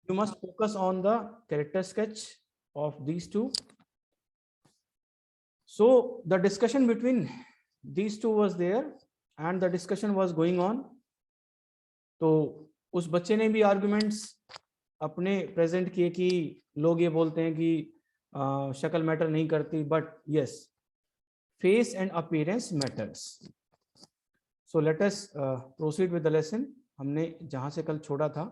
you must focus on the character sketch of these two. So the discussion between these two was there and the discussion was going on. तो उस बच्चे ने भी arguments अपने present किए कि लोग ये बोलते हैं कि शक्ल मैटर नहीं करती, but yes, face and appearance matters. So let us proceed with the lesson. हमने जहां से कल छोड़ा था,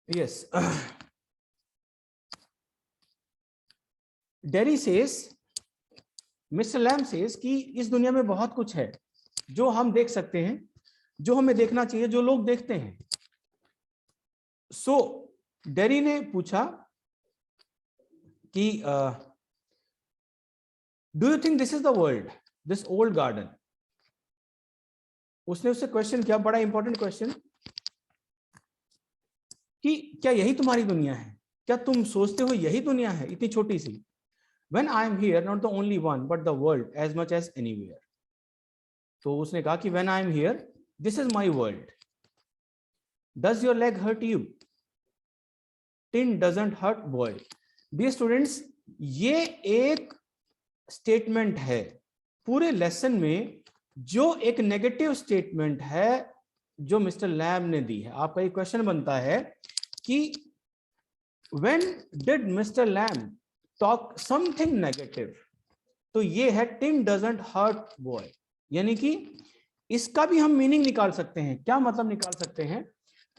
yes, Derry says, mister lamb says कि इस दुनिया में बहुत कुछ है जो हम देख सकते हैं, जो हमें देखना चाहिए, जो लोग देखते हैं. सो डेरी ने पूछा कि do you think this is the world, this old garden. उसने उससे क्वेश्चन किया, बड़ा इंपॉर्टेंट क्वेश्चन, कि क्या यही तुम्हारी दुनिया है, क्या तुम सोचते हो यही दुनिया है इतनी छोटी सी. When I am here, not the only one, but the world as much as anywhere. तो उसने कहा कि when I am here, this is my world. Does your leg hurt you? Tin doesn't hurt boy. Dear students, ये एक statement है पूरे lesson में, जो एक नेगेटिव स्टेटमेंट है जो मिस्टर लैम ने दी है. आपका एक क्वेश्चन बनता है कि when did Mr. Lamb talk something negative? तो ये है टिन डजंट हर्ट बॉय. यानी कि इसका भी हम मीनिंग निकाल सकते हैं. क्या मतलब निकाल सकते हैं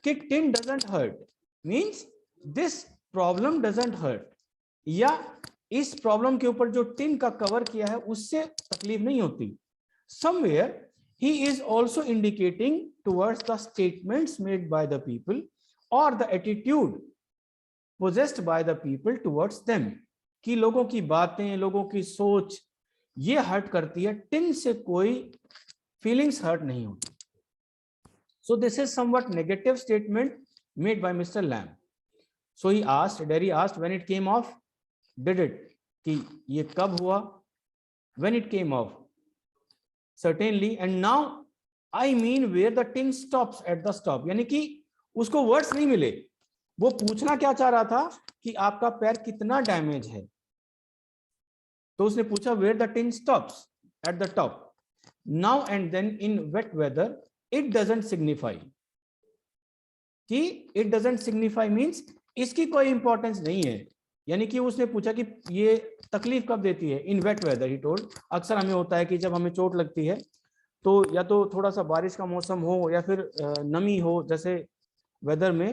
कि tin doesn't hurt means this problem doesn't hurt, या इस प्रॉब्लम के ऊपर जो टिन का कवर किया है उससे तकलीफ नहीं होती. Somewhere he is also indicating towards the statements made by the people or the attitude possessed by the people towards them, कि लोगों की बातें, लोगों की सोच ये हर्ट करती है, टिन से कोई फीलिंग्स हर्ट नहीं होती. So this is somewhat negative statement made by Mr. Lamb. So he asked, Derry asked, when it came off, did it, कि ये कब हुआ, when it came off, certainly, and now I mean where the tin stops at the stop. यानी कि उसको words नहीं मिले. वो पूछना क्या चाह रहा था कि आपका पैर कितना डैमेज है. तो उसने पूछा where the tin stops at the top. Now and then in wet weather it doesn't signify. कि it doesn't signify means इसकी कोई इंपॉर्टेंस नहीं है. यानी कि उसने पूछा कि ये तकलीफ कब देती है. इन वेट वेदर ही टोल्ड, अक्सर हमें होता है कि जब हमें चोट लगती है तो या तो थोड़ा सा बारिश का मौसम हो या फिर नमी हो जैसे वेदर में,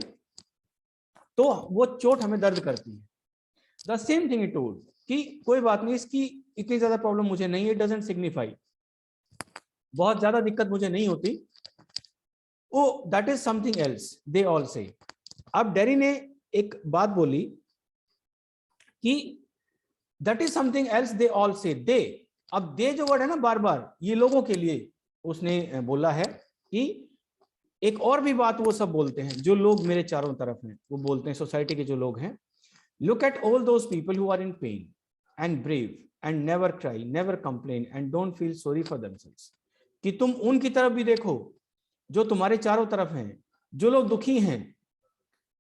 तो वो चोट हमें दर्द करती है. The same thing he told कि कोई बात नहीं, इसकी इतनी ज्यादा प्रॉब्लम मुझे नहीं है, इट डजंट सिग्निफाई, बहुत ज्यादा दिक्कत मुझे नहीं होती. Oh that is something else they all say. अब डेरी ने एक बात बोली कि that is something else they all say. They, अब दे जो वर्ड है ना बार बार, ये लोगों के लिए उसने बोला है कि एक और भी बात वो सब बोलते हैं जो लोग मेरे चारों तरफ हैं, वो बोलते हैं सोसाइटी के जो लोग हैं. Look at all those people who are in pain and brave and never cry, never complain and don't feel sorry for themselves. कि तुम उनकी तरफ भी देखो जो तुम्हारे चारों तरफ हैं, जो लोग दुखी हैं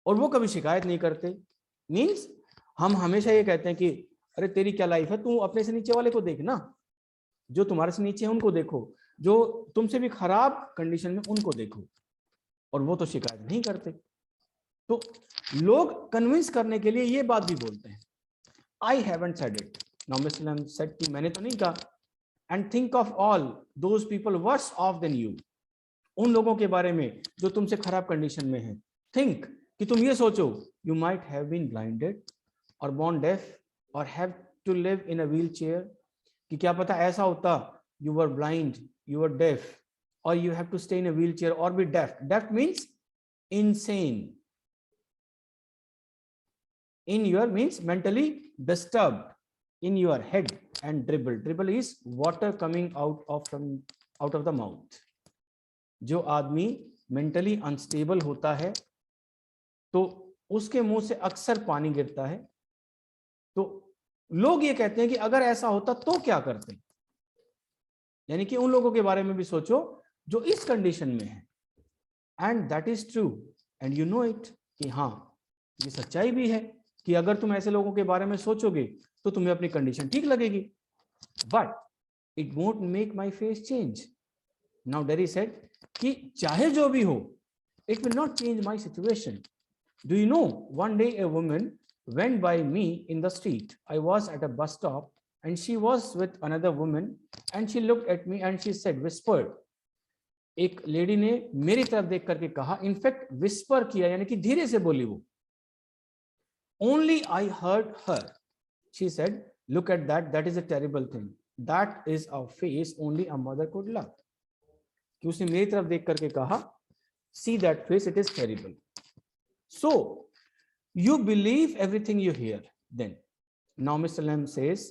और वो कभी शिकायत नहीं करते. मीन्स हम हमेशा ये कहते हैं कि अरे तेरी क्या लाइफ है, तू अपने से नीचे वाले को देख ना, जो तुम्हारे से नीचे है उनको देखो, जो तुमसे भी खराब कंडीशन में उनको देखो, और वो तो शिकायत नहीं करते. तो लोग कन्विंस करने के लिए ये बात भी बोलते हैं. I haven't said it. Now mister Lamb said कि मैंने तो नहीं कहा. And think of all those people worse off than you, उन लोगों के बारे में जो तुमसे खराब कंडीशन में है. थिंक, कि तुम ये सोचो, you might have been blinded और born deaf or have to live in a wheelchair, कि क्या पता ऐसा होता, you were blind, you were deaf, or you have to stay in a wheelchair or be deaf. Deaf means insane. In your means mentally disturbed in your head, and dribble. Dribble is water coming out of the mouth. जो आदमी mentally unstable होता है तो उसके मुंह से अक्सर पानी गिरता है. तो लोग ये कहते हैं कि अगर ऐसा होता तो क्या करते. यानी कि उन लोगों के बारे में भी सोचो जो इस कंडीशन में है. And that is true and you know it, कि हाँ ये सच्चाई भी है कि अगर तुम ऐसे लोगों के बारे में सोचोगे तो तुम्हें अपनी कंडीशन ठीक लगेगी, but it won't make my face change. Now dairy said कि चाहे जो भी हो, it will not change my situation. Do you know, one day a woman went by me in the street. I was at a bus stop and she was with another woman and she looked at me and she said, whispered. एक lady ने मेरी तरफ देख करके कहा, in fact whisper किया, यानी कि धीरे से बोली वो। Only I heard her. She said, look at that, that is a terrible thing. That is a face only a mother could love. कि उसने मेरी तरफ देख करके कहा, see that face, it is terrible. So you believe everything you hear then. Now Mr. Lamb says,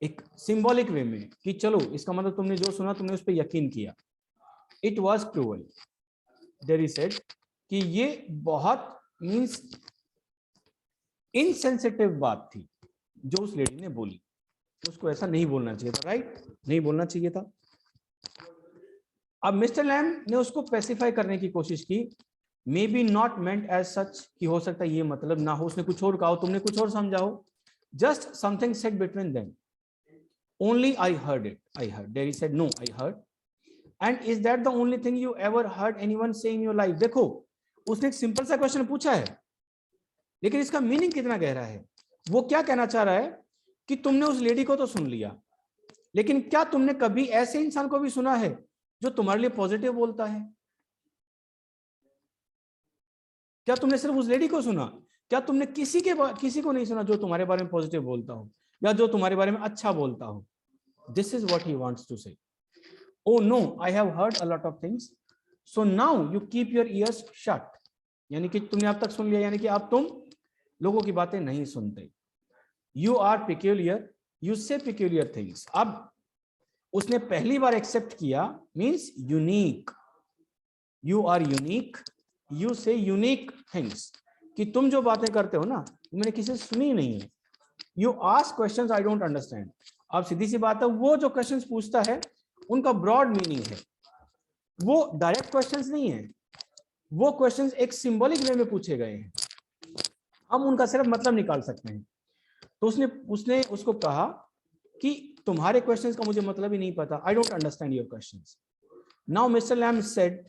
एक symbolic way में, कि चलो इसका मतलब तुमने जो सुना तुमने उस पर यकीन किया। It was cruel. There he said कि ये बहुत means insensitive बात थी जो उस लेडी ने बोली, उसको ऐसा नहीं बोलना चाहिए था, राइट? नहीं बोलना चाहिए था। अब मिस्टर लैम ने उसको स्पेसिफाई करने की कोशिश की, maybe not meant as such, कि हो सकता है ये मतलब ना हो, उसने कुछ और कहा हो, तुमने कुछ और समझा हो। Just something said between them, only I heard it, I heard. There he said, no I heard. And is that the only thing you ever heard anyone say in your life? देखो, उसने एक simple सा question पूछा है, लेकिन इसका meaning कितना गहरा है। वो क्या कहना चाह रहा है कि तुमने उस लेडी को तो सुन लिया, लेकिन क्या तुमने कभी ऐसे इंसान को भी सुना है जो तुम्हारे लिए पॉजिटिव बोलता है? क्या तुमने सिर्फ उस लेडी को सुना? क्या तुमने किसी को नहीं सुना जो तुम्हारे बारे में पॉजिटिव बोलता हो या जो तुम्हारे बारे में अच्छा बोलता हो? This is what he wants to say. Oh no, I have heard a lot of things. So now you keep your ears shut. यानी कि तुमने अब तक सुन लिया, यानी कि अब तुम लोगों की बातें नहीं सुनते। You are peculiar. You say peculiar things. अब उसने पहली बार एक्सेप्ट किया, means unique. You are unique. You say unique things. कि तुम जो बातें करते हो ना, मैंने किसी से सुनी नहीं है। You ask questions I don't understand. अब सीधी सी बात है, वो जो क्वेश्चंस पूछता है उनका ब्रॉड मीनिंग है, वो डायरेक्ट क्वेश्चंस नहीं है, वो क्वेश्चंस एक सिंबॉलिक वे में पूछे गए हैं, हम उनका सिर्फ मतलब निकाल सकते हैं। तो उसने उसको कहा कि तुम्हारे क्वेश्चंस का मुझे मतलब ही नहीं पता, I don't understand your questions. Now mister Lamb said,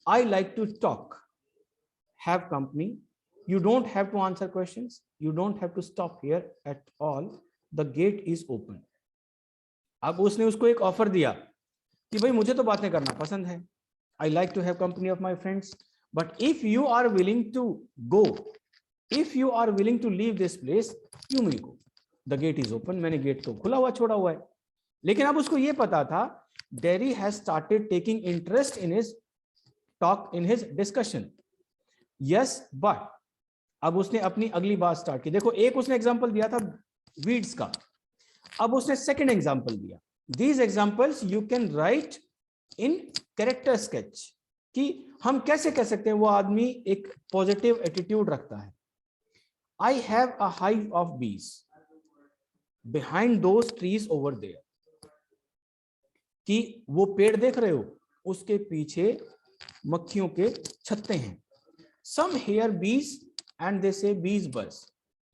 I like to talk, have company, you don't have to answer questions, you don't have to stop here at all, the gate is open. अब उसने उसको एक offer दिया कि भाई मुझे तो बातें करना पसंद है, I like to have company of my friends, but if you are willing to go, if you are willing to leave this place, you may go, the gate is open. मैंने गेट तो खुला हुआ छोड़ा हुआ है। लेकिन अब उसको ये पता था, dairy has started taking interest in his talk, in his discussion. Yes but, अब उसने अपनी अगली बात स्टार्ट की। देखो, एक उसने एग्जाम्पल दिया था वीड्स का, अब उसने सेकेंड एग्जाम्पल दिया। These examples you can write in character sketch, कि हम कैसे कह सकते हैं वो आदमी एक पॉजिटिव एटीट्यूड रखता है। I have a hive of bees behind those trees over there, कि वो पेड़ देख रहे हो, उसके पीछे मक्खियों के छत्ते हैं। Some hear bees and they say bees buzz,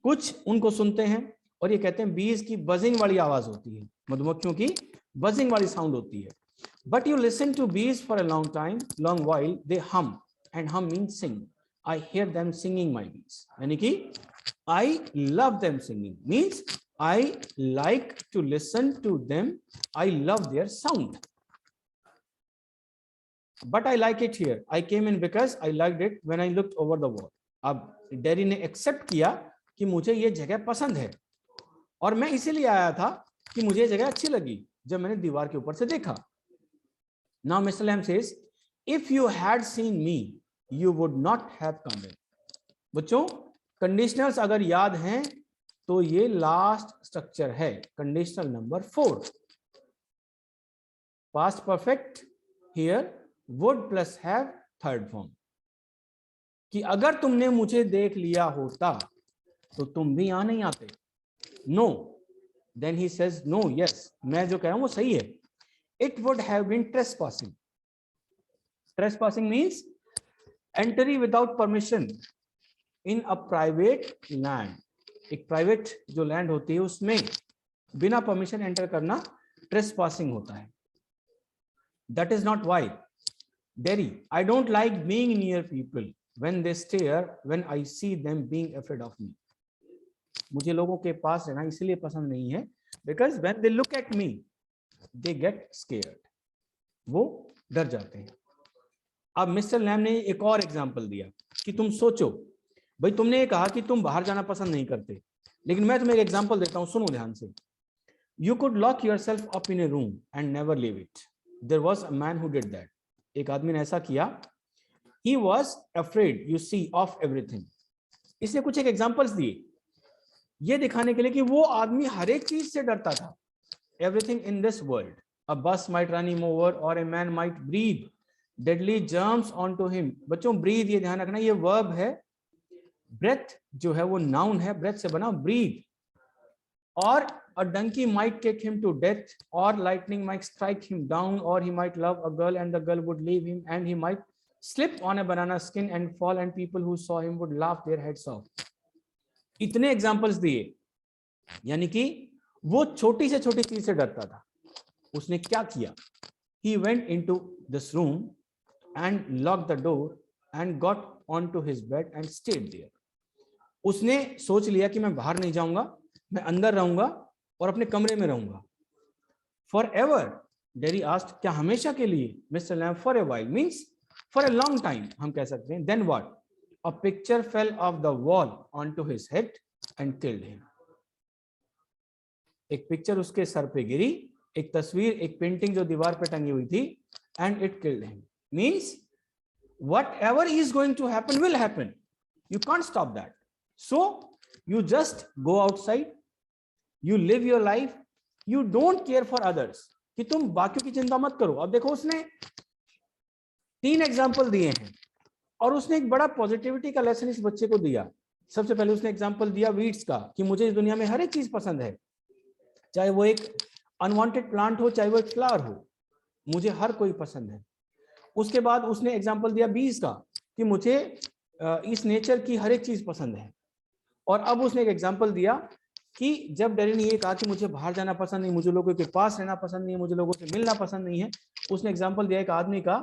कुछ उनको सुनते हैं और ये कहते हैं बीज की बजिंग वाली आवाज होती है, मधुमक्खियों की बजिंग वाली साउंड होती है। But you listen to bees for a long time, long while they hum, and hum mean sing, I hear them singing my bees, यानी कि I love them singing, means I like to listen to them, I love their sound, but I like it here, I came in because I liked it when I looked over the wall. अब Derry ने accept किया कि मुझे ये जगह पसंद है और मैं इसीलिए आया था कि मुझे ये जगह अच्छी लगी जब मैंने दीवार के ऊपर से देखा। Now mister lamb says, if you had seen me you would not have come in. बच्चों, कंडीशनल्स अगर याद हैं तो ये लास्ट स्ट्रक्चर है, conditional number 4, past perfect, here would plus have, third form, कि अगर तुमने मुझे देख लिया होता तो तुम भी यहां नहीं आते। No, then he says no, yes, मैं जो कह रहा हूं वो सही है। It would have been trespassing. Trespassing means entry without permission in a private land, एक प्राइवेट जो लैंड होती है उसमें बिना परमिशन एंटर करना ट्रेसपासिंग होता है. That is not why. Derry, I don't like being near people when they stare, when I see them being afraid of me. मुझे लोगों के पास रहना इसलिए पसंद नहीं है because when they look at me, they get scared. वो डर जाते हैं. अब मिस्टर लैम ने एक और एग्जांपल दिया कि तुम सोचो, भाई तुमने ये कहा कि तुम बाहर जाना पसंद नहीं करते, लेकिन मैं तुम्हें एक एग्जांपल देता हूं, सुनो ध्यान से. You could lock yourself up in a room and never leave it. There was a man who did that. एक आदमी ने ऐसा किया. He was afraid, you see, of everything. इसने कुछ एक एग्जांपल्स दिए ये दिखाने के लिए कि वो आदमी हर एक चीज से डरता था. Everything in this world. A bus might run him over or a man might breathe deadly germs onto him. बच्चों breathe ये ध्यान रखना, ये verb है. breath जो है वो noun है, breath से बना breathe. और a donkey might kick him to death, or lightning might strike him down, or he might love a girl and the girl would leave him, and he might slip on a banana skin and fall, and people who saw him would laugh their heads off. इतने examples दिए, यानी कि वो छोटी से छोटी चीज से डरता था. उसने क्या किया? He went into this room and locked the door and got onto his bed and stayed there. उसने सोच लिया कि मैं बाहर नहीं जाऊंगा, मैं अंदर रहूंगा और अपने कमरे में रहूंगा. फॉर एवर, डेरी आस्क्ड, क्या हमेशा के लिए? Mister Lamb, for a while means for a long time हम कह सकते हैं. Then what? A picture fell off the wall onto his head and killed him. एक पिक्चर उसके सर पे गिरी, एक तस्वीर, एक पेंटिंग जो दीवार पे टंगी हुई थी, and it killed him. Means whatever is going to happen will happen. You can't stop that. So you just go outside, you live your life, you don't care for others. कि तुम बाकियों की चिंता मत करो. अब देखो उसने 3 एग्जाम्पल दिए हैं और उसने एक बड़ा पॉजिटिविटी का लेसन इस बच्चे को दिया. सबसे पहले उसने एग्जाम्पल दिया वीड्स का कि मुझे इस दुनिया में हर एक चीज पसंद है, चाहे वो एक अनवांटेड प्लांट हो, चाहे वो एक फ्लावर हो, मुझे हर कोई पसंद है. उसके बाद उसने एग्जाम्पल दिया बीज का कि मुझे इस नेचर की हर एक चीज पसंद है. और अब उसने एक एग्जाम्पल दिया कि जब डेरी ने ये कहा कि मुझे बाहर जाना पसंद नहीं, मुझे लोगों के पास रहना पसंद नहीं है, मुझे लोगों से मिलना पसंद नहीं है, उसने एग्जाम्पल दिया एक आदमी का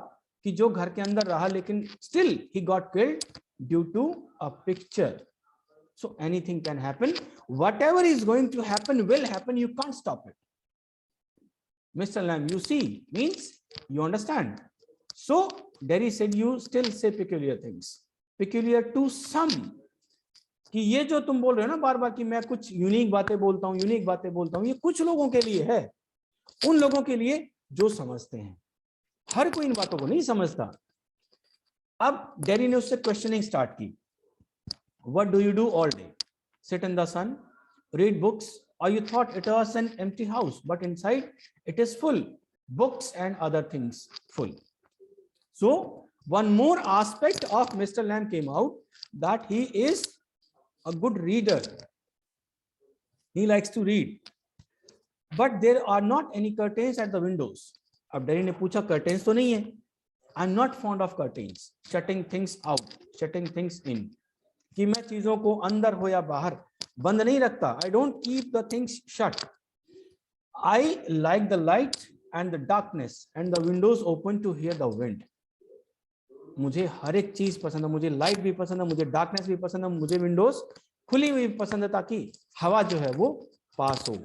कि जो घर के अंदर रहा लेकिन still he got killed due to a picture. So anything can happen. Whatever is going to happen will happen. You can't stop it. Mister Lamb, you see means you understand. So Derry said, you still say peculiar things, peculiar to some. कि ये जो तुम बोल रहे हो ना बार बार कि मैं कुछ यूनिक बातें बोलता हूं, यूनिक बातें बोलता हूं, ये कुछ लोगों के लिए है, उन लोगों के लिए जो समझते हैं. हर कोई इन बातों को नहीं समझता. अब डेरी ने उससे क्वेश्चनिंग स्टार्ट की. What do you do all day? Sit in the sun, read books, or you thought it was an empty house, but inside it is full, books and other things full. So one more aspect of Mr. Lamb came out, that he is a good reader. He likes to read. But there are not any curtains at the windows. अब Derry ने पूछा curtains तो नहीं है. I'm not fond of curtains. Shutting things out, shutting things in. कि मैं चीजों को अंदर हो या बाहर बंद नहीं रखता. I don't keep the things shut. I like the light and the darkness and the windows open to hear the wind. मुझे हर एक चीज पसंद है, मुझे लाइट भी पसंद है, मुझे डार्कनेस भी पसंद है, मुझे विंडोज खुली हुई पसंद है ताकि हवा जो है वो पास हो.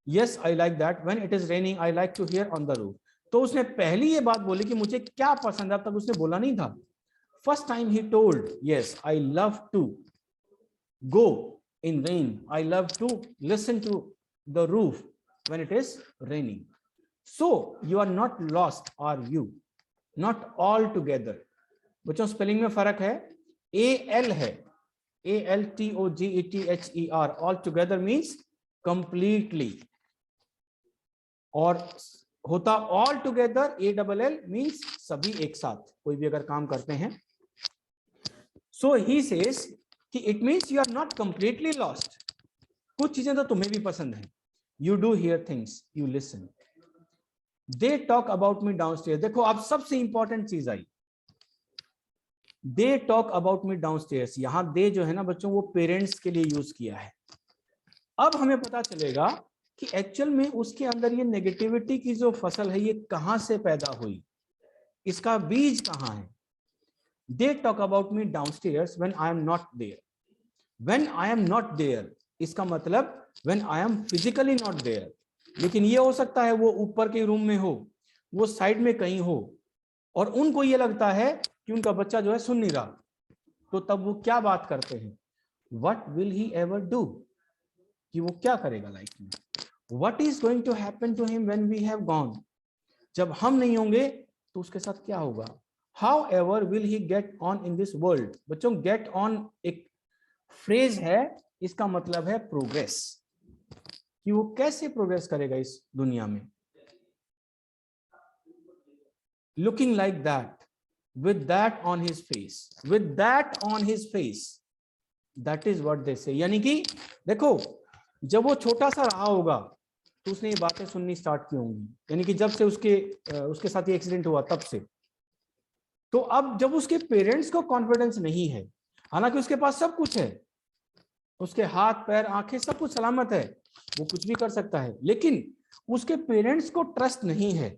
Yes, I like that. When it is raining I like to hear on the roof. तो उसने पहली ये बात बोली कि मुझे क्या पसंद है, अब तक उसने बोला नहीं था. First time he told, yes I love to go in rain, I love to listen to the roof when it is raining. So you are not lost, are you? Not all together. बच्चों spelling में फर्क है. AL है, ALTOGETHER. All together means completely. और होता all together ALL means सभी एक साथ, कोई भी अगर काम करते हैं. So he says कि it means you are not completely lost. कुछ चीजें तो तुम्हें भी पसंद है. You do hear things, you listen. They talk about me downstairs. देखो अब सबसे इंपॉर्टेंट चीज आई. They talk about me downstairs, यहां दे जो है ना बच्चों वो पेरेंट्स के लिए यूज किया है। अब हमें पता चलेगा कि एक्चुअल में उसके अंदर ये नेगेटिविटी की जो फसल है ये कहां से पैदा हुई, इसका बीज कहां है। They talk about me downstairs when I am not there. When I am not there इसका मतलब when I am physically not there, लेकिन ये हो सकता है वो ऊपर के रूम में हो, वो साइड में कहीं हो, और उनको ये लगता है कि उनका बच्चा जो है सुन नहीं रहा, तो तब वो क्या बात करते हैं, what will he ever do, कि वो क्या करेगा लाइफ में, what is going to happen to him when we have gone, जब हम नहीं होंगे तो उसके साथ क्या होगा। How ever will he get on in this world. बच्चों गेट ऑन एक फ्रेज है, इसका मतलब है प्रोग्रेस, कि वो कैसे प्रोग्रेस करेगा इस दुनिया में। Looking like that, with that on his face, with that on his face, that is what they say। यानी कि देखो जब वो छोटा सा रहा होगा तो उसने ये बातें सुननी स्टार्ट की होंगी, यानी कि जब से उसके साथ ये एक्सीडेंट हुआ तब से। तो अब जब उसके पेरेंट्स को कॉन्फिडेंस नहीं है, हालांकि उसके पास सब कुछ है, उसके हाथ पैर आंखें सब कुछ सलामत है, वो कुछ भी कर सकता है, लेकिन उसके पेरेंट्स को ट्रस्ट नहीं है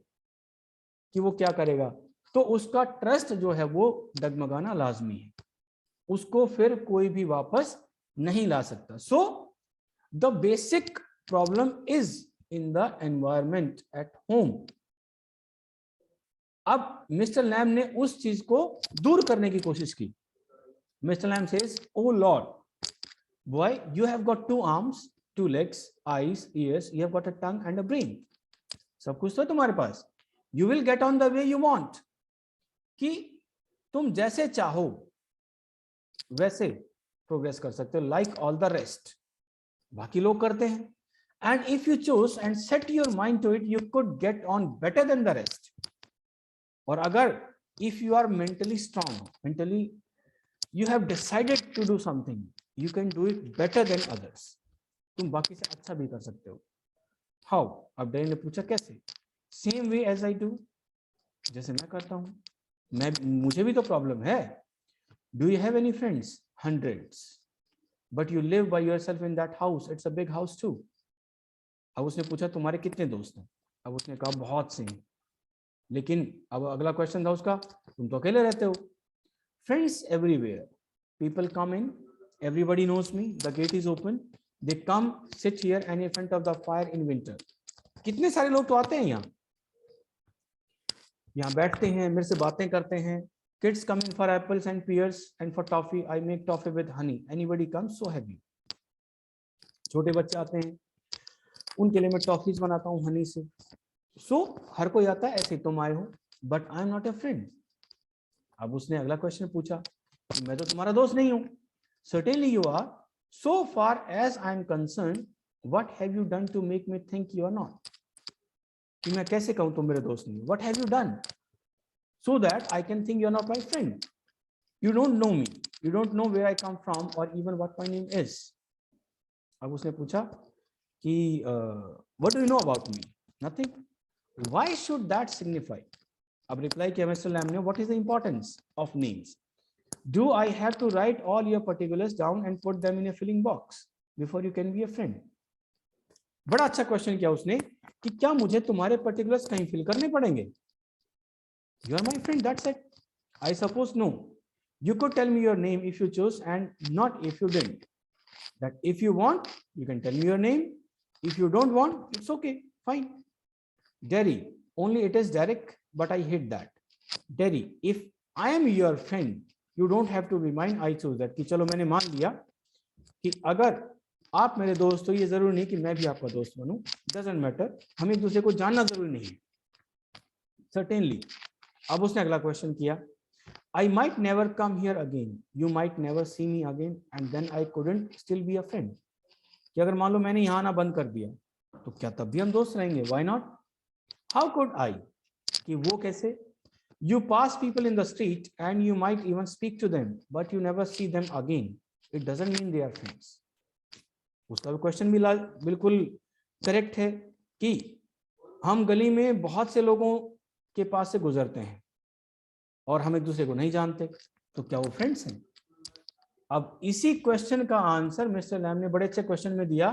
कि वो क्या करेगा, तो उसका ट्रस्ट जो है वो डगमगाना लाजमी है, उसको फिर कोई भी वापस नहीं ला सकता। So the basic problem is in the environment at home. अब मिस्टर लैम ने उस चीज को दूर करने की कोशिश की। Mister lamb says, oh Lord boy, you have got 2 arms, 2 legs, eyes, ears, you have got a tongue and a brain। सब कुछ तो तुम्हारे पास, you will get on the way you want, कि तुम जैसे चाहो वैसे प्रोग्रेस कर सकते हो, लाइक ऑल द रेस्ट, बाकी लोग करते हैं। And if you choose and set your mind to it, you could get on better than the rest. और अगर if you are mentally strong, mentally you have decided to do something, you can do it better than others, तुम बाकी से अच्छा भी कर सकते हो। हाउ? अब डैनी ने पूछा कैसे? Same way as I do, जैसे मैं करता हूं, मुझे भी तो प्रॉब्लम है। Do you have any friends? Hundreds, but you live by yourself in that house, it's a big house too. अब उसने पूछा तुम्हारे कितने दोस्त हैं? अब उसने कहा बहुत से हैं, लेकिन अब अगला क्वेश्चन था उसका, तुम तो अकेले रहते हो। Friends everywhere, people come in, everybody knows me, the gate is open, they come sit here and in front of the fire in winter. कितने सारे लोग तो आते हैं यहाँ बैठते हैं, मेरे से बातें करते हैं। Kids come in for apples and pears and for toffee, I make toffee with honey. Anybody comes, so happy। छोटे बच्चे आते हैं, उनके लिए मैं टॉफीज बनाता हूँ हनी से। सो हर कोई आता है, ऐसे तुम आए हो, but I am not a friend. अब उसने अगला क्वेश्चन पूछा, मैं तो तुम्हारा दोस्त नहीं हूँ। Certainly you are, so far as I am concerned, what have you done to make me think you are not? कि मैं कैसे कहूँ तुम मेरे दोस्त नहीं? What have you done so that I can think you are not my friend? You don't know me, you don't know where I come from or even what my name is। अब उसने पूछा कि what do you know about me? Nothing। Why should that signify? अब reply किया mister Lam ने, what is the importance of names? Do I have to write all your particulars down and put them in a filling box before you can be a friend? बड़ा अच्छा question किया उसने कि क्या मुझे तुम्हारे particulars कहीं फिल करने पड़ेंगे? You are my friend, that's it। I suppose no। You could tell me your name if you chose and not if you didn't। That if you want, you can tell me your name. If you don't want, it's okay, fine। Derry, only it is Derek, but I hate that। Derry, if I am your friend, you don't have to be mine, I choose that। कि चलो मैंने मान लिया कि अगर आप मेरे दोस्त हो, ये जरूरी नहीं कि मैं भी आपका दोस्त बनूं, doesn't matter, हम एक दूसरे को जानना जरूरी नहीं है। Certainly। अब उसने अगला क्वेश्चन किया, I might never come here again, you might never see me again, and then I couldn't still be a friend। कि अगर मान लो मैंने यहाँ आना बंद कर दिया तो क्या तब भी हम दोस्त रहेंगे? Why not? How could I? कि वो कैसे? You pass people in the street and you might even speak to them, but you never see them again। It doesn't mean they are friends। उसका भी क्वेश्चन भी बिल्कुल correct है कि हम गली में बहुत से लोगों के पास से गुजरते हैं और हम एक दूसरे को नहीं जानते, तो क्या वो फ्रेंड्स हैं? अब इसी क्वेश्चन का आंसर मिस्टर लैम ने बड़े अच्छे क्वेश्चन में दिया,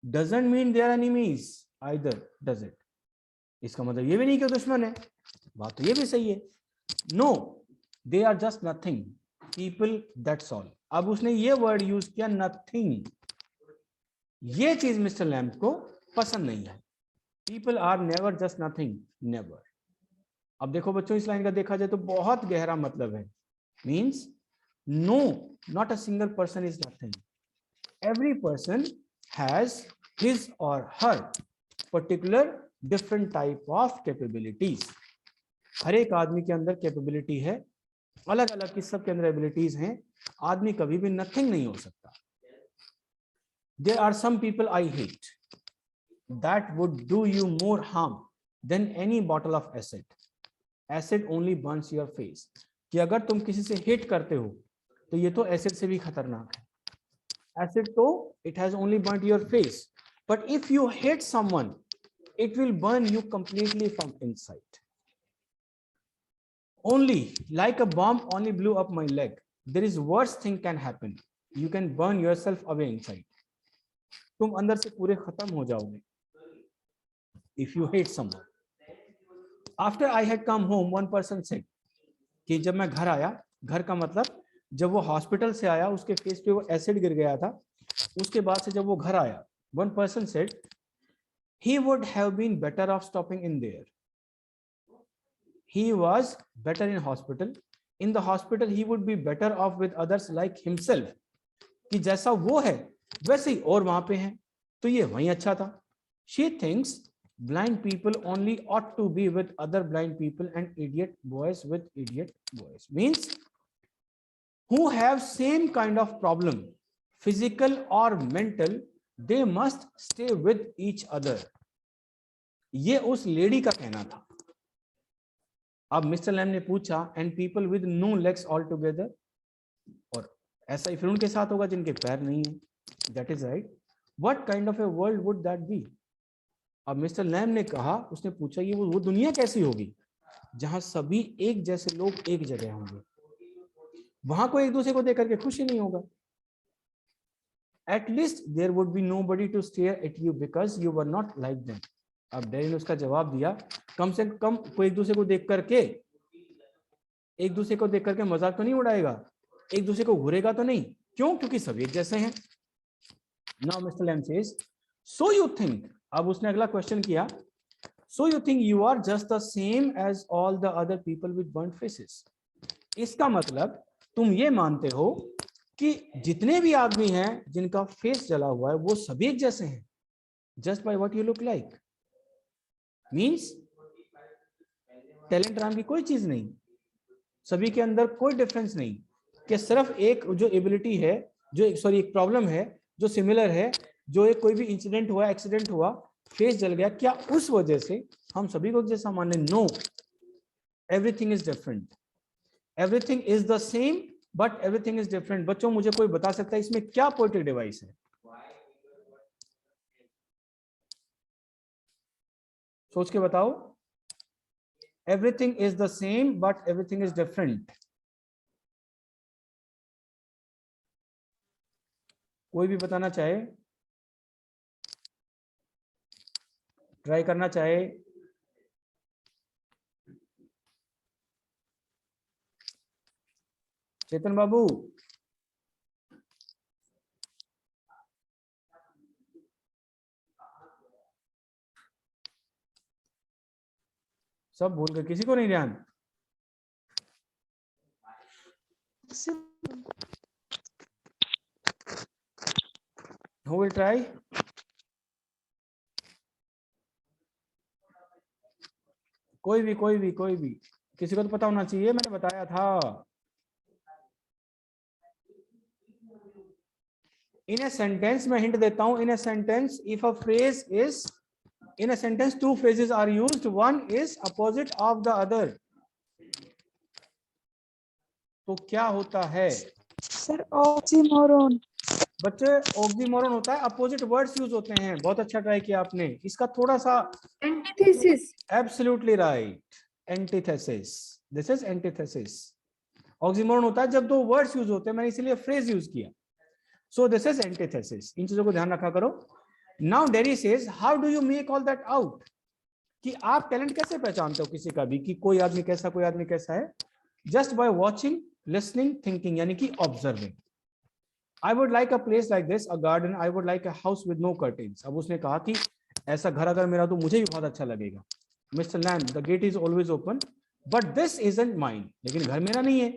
doesn't mean they are enemies either, does it? इसका मतलब ये भी नहीं कि दुश्मन है, बात तो ये भी सही है। No, they are just nothing people, that's all. अब उसने ये वर्ड यूज किया नथिंग, ये चीज मिस्टर लैम्प को पसंद नहीं है। People are never just nothing, never. अब देखो बच्चों, इस लाइन का देखा जाए तो बहुत गहरा मतलब है। Means no, not a single person is nothing, every person has his और हर particular different type of capabilities. हर एक आदमी के अंदर कैपेबिलिटी है, अलग अलग की सबके अंदर एबिलिटीज हैं। आदमी कभी भी नथिंग नहीं हो सकता। There are some people I hate that would do you more harm than any bottle of acid. Acid only burns your face. कि अगर तुम किसी से हेट करते हो तो ये तो एसिड से भी खतरनाक है। एसिड तो it has only burned your face, but if you hate someone it will burn you completely from inside. Only like a bomb only blew up my leg. There is worse thing can happen. You can burn yourself away inside. तुम अंदर से पूरे खत्म हो जाओगे if you hate someone. After I had come home, one person said कि जब मैं घर आया, घर का मतलब जब वो हॉस्पिटल से आया उसके फेस पे वो एसिड गिर गया था, उसके बाद से जब वो घर आया, one person said he would have been better off stopping in there. He was better in hospital. In the hospital, he would be better off with others like himself. कि जैसा वो है वैसे ही और वहां पे हैं, तो ये वहीं अच्छा था. She thinks blind people only ought to be with other blind people and idiot boys with idiot boys. Means who have same kind of problem, physical or mental, they must stay with each other. ये उस lady का कहना था. अब mister Lam ने पूछा and people with no legs all together, और ऐसा ही फिर उनके साथ होगा जिनके पैर नहीं है. That is right. What kind of a world would that be? अब मिस्टर लैम ने कहा, उसने पूछा ये वो दुनिया कैसी होगी जहां सभी एक जैसे लोग एक जगह होंगे. वहां कोई एक दूसरे को देख करके खुश ही नहीं होगा. At least there would be nobody to stare at you because you were not like them. अब डैडी ने उसका जवाब दिया, कम से कम कोई एक दूसरे को देख करके मजाक तो नहीं उड़ाएगा, एक दूसरे को घूरेगा तो नहीं. क्यों? क्योंकि सब एक जैसे हैं. Now mister lamb says, so you think, अब उसने अगला क्वेश्चन किया, so you think you are just the same as all the other people with burned faces. इसका मतलब तुम ये मानते हो कि जितने भी आदमी हैं जिनका फेस जला हुआ है वो सभी एक जैसे हैं, just by what you look like. Means talent नाम की कोई चीज नहीं, सभी के अंदर कोई डिफरेंस नहीं, कि सिर्फ एक जो एबिलिटी है, जो एक प्रॉब्लम है जो सिमिलर है, जो एक कोई भी इंसिडेंट हुआ, एक्सीडेंट हुआ, फेस जल गया, क्या उस वजह से हम सभी को जैसा मान लें? No, everything is different. Everything is the same but everything is different. बच्चों मुझे कोई बता सकता है इसमें क्या पोएटिक डिवाइस है? सोच के बताओ. Everything is the same but everything is different. कोई भी बताना चाहे, ट्राई करना चाहे. चेतन बाबू, सब भूल गए, किसी को नहीं ध्यान? Who will try? कोई भी, किसी को तो पता होना चाहिए, मैंने बताया था. इन ए सेंटेंस में हिंट देता हूं. In a sentence if a phrase is, in a sentence two phrases are used, one is opposite of the other, तो क्या होता है? Sir oxymoron. बच्चे ऑक्सीमोरन होता है, अपोजिट वर्ड्स यूज होते हैं. बहुत अच्छा ट्राई किया आपने. इसका थोड़ा सा antithesis. Absolutely right, antithesis. This is antithesis. Oxymoron होता है जब दो वर्ड्स यूज होते हैं, मैंने इसीलिए फ्रेज यूज किया. So this is antithesis. इन चीजों को ध्यान रखा करो. Now Derry says how do you make all that out, कि आप टैलेंट कैसे पहचानते हो किसी का भी, कि कोई आदमी कैसा, कोई आदमी कैसा है. Just by watching, listening, thinking, यानी कि observing. I would like a place like this, a garden. I would like a house with no curtains. अब उसने कहा कि ऐसा घर अगर मेरा तो मुझे भी बहुत अच्छा लगेगा. Mister Lam, the gate is always open but this isn't mine. लेकिन घर मेरा नहीं है.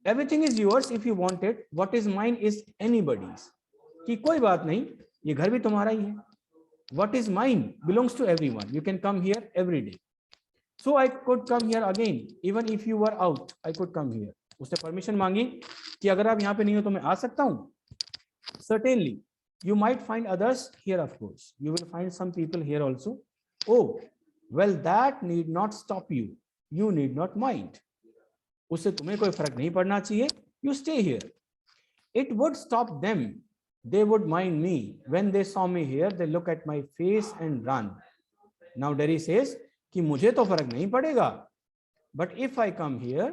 Everything is yours if you want it, what is mine is anybody's. कि कोई बात नहीं, ये घर भी तुम्हारा ही है. What is mine belongs to everyone. You can come here every day. So I could come here again. Even if you were out, I could come here. उसने परमिशन मांगी कि अगर आप यहाँ पे नहीं हो तो मैं आ सकता हूँ. Certainly, you might find others here. Of course, you will find some people here also. Oh, well, that need not stop you. You need not mind. उससे तुम्हें कोई फर्क नहीं पड़ना चाहिए. You stay here. It would stop them. They would mind me. When they saw me here, they look at my face and run. Now Derry says कि मुझे तो फर्क नहीं पड़ेगा, but if I come here,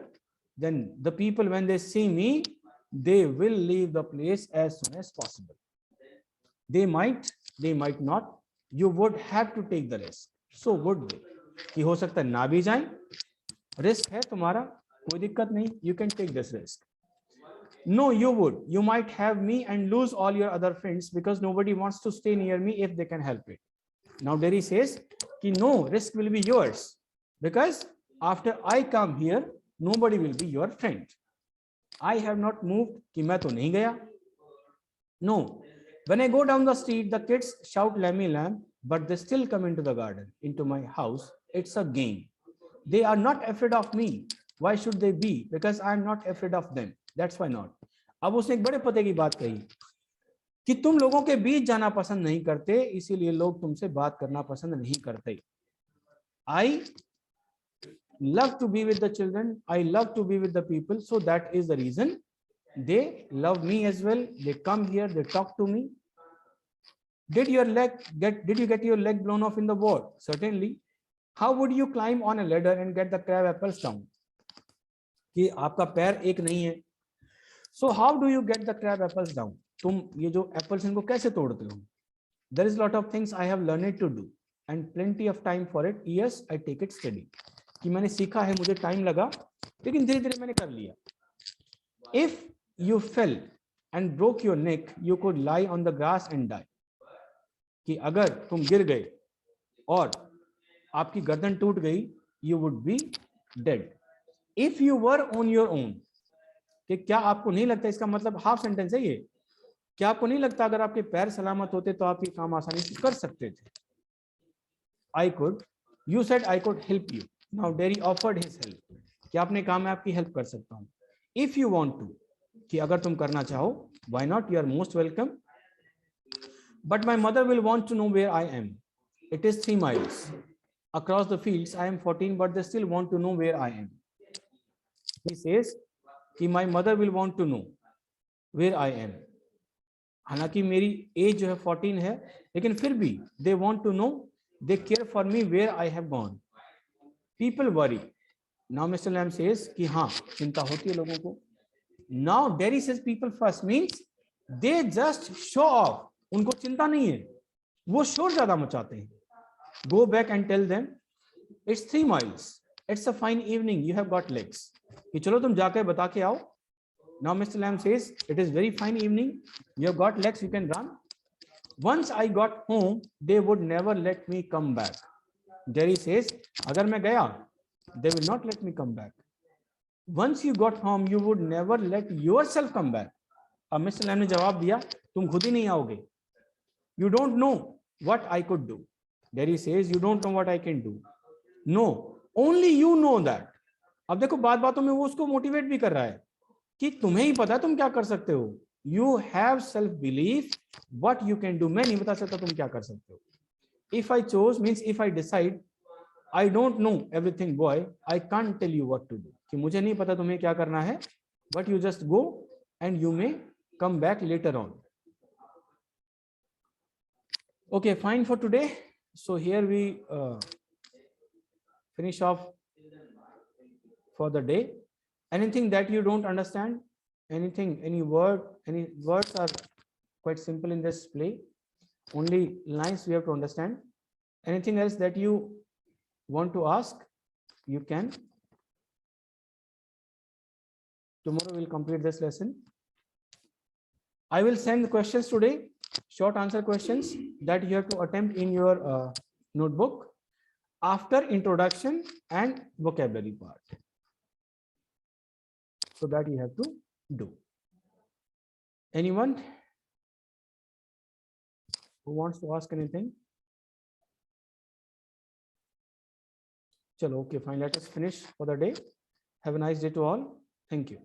then the people when they see me, they will leave the place as soon as possible. They might not. You would have to take the risk. So would they. कि हो सकता है ना भी जाएं. Risk है तुम्हारा, कोई दिक्कत नहीं. You can take this risk. No, you would. You might have me and lose all your other friends because nobody wants to stay near me if they can help it. Now Derry says कि no, risk will be yours because after I come here, nobody will be your friend. I have not moved. कि मैं तो नहीं गया. No, when I go down the street, the kids shout lammy lamb, but they still come into the garden, into my house. It's a game. They are not afraid of me. Why should they be? Because I am not afraid of them. That's why not. अब उसने एक बड़े पते की बात कही कि तुम लोगों के बीच जाना पसंद नहीं करते, इसीलिए लोग तुमसे बात करना पसंद नहीं करते. I love to be with the children. I love to be with the people. So that is the reason they love me as well. They come here, they talk to me. Did you get your leg blown off in the war? Certainly. How would you climb on a ladder and get the crab apples down? कि आपका पैर एक नहीं है. So how do you get the crab apples down? तुम ये जो apples इनको कैसे तोड़ते हो? There is lot of things I have learned to do and plenty of time for it. Yes, I take it steady. कि मैंने सीखा है, मुझे टाइम लगा, लेकिन धीरे धीरे मैंने कर लिया. If you fell and broke your neck, you could lie on the grass and die. कि अगर तुम गिर गए और आपकी गर्दन टूट गई, you would be dead. If you were on your own, कि क्या आपको नहीं लगता, इसका मतलब हाफ सेंटेंस है ये, क्या आपको नहीं लगता अगर आपके पैर सलामत होते तो आप ये काम आसानी से कर सकते थे? I could. You said I could help you. Now Derry offered his help. कि आपने कहा मैं आपकी हेल्प कर सकता हूँ. If you want to, कि अगर तुम करना चाहो, why not? You are most welcome. But my mother will want to know where I am. It is 3 miles across the fields. I am 14, but they still want to know where I am. He says कि my mother will want to know where I am. हालांकि मेरी as जो है 14 है, लेकिन फिर भी they want to know, they care for me where I have gone. People worry. Now Mr. Lamb says कि हाँ, चिंता होती है लोगों को. Now Derry says people first means they just show off. उनको चिंता नहीं है, वो शोर ज्यादा मचाते हैं. Go back and tell them it's 3 miles. It's a fine evening. You have got legs. कि चलो तुम जाकर बता के आओ. Now Mr. Lamb says it is very fine evening. You have got legs. You can run. Once I got home, they would never let me come back. Derry says अगर मैं गया, they will not let me come back. Once you got home, you would never let yourself come back. अब Mr. Lamb ने जवाब दिया, तुम खुद ही नहीं आओगे. You don't know what I could do. Derry says you don't know what I can do. No, only you know that. अब देखो बात बातों में वो उसको मोटिवेट भी कर रहा है कि तुम्हें ही पता है तुम क्या कर सकते हो. You have self belief what you can do. मैं नहीं बता सकता तुम क्या कर सकते हो. If I chose means if I decide I don't know everything boy, I can't tell you what to do. कि मुझे नहीं पता तुम्हें क्या करना है, but you just go and you may come back later on. Okay, fine for today. So here we finish off for the day. Anything that you don't understand? Anything, any words are quite simple in this play. Only lines we have to understand. Anything else that you want to ask? You can. Tomorrow we'll complete this lesson. I will send the questions today, short answer questions that you have to attempt in your notebook after introduction and vocabulary part. So that you have to do. Anyone who wants to ask anything? Chalo, okay, fine. Let us finish for the day. Have a nice day to all. Thank you.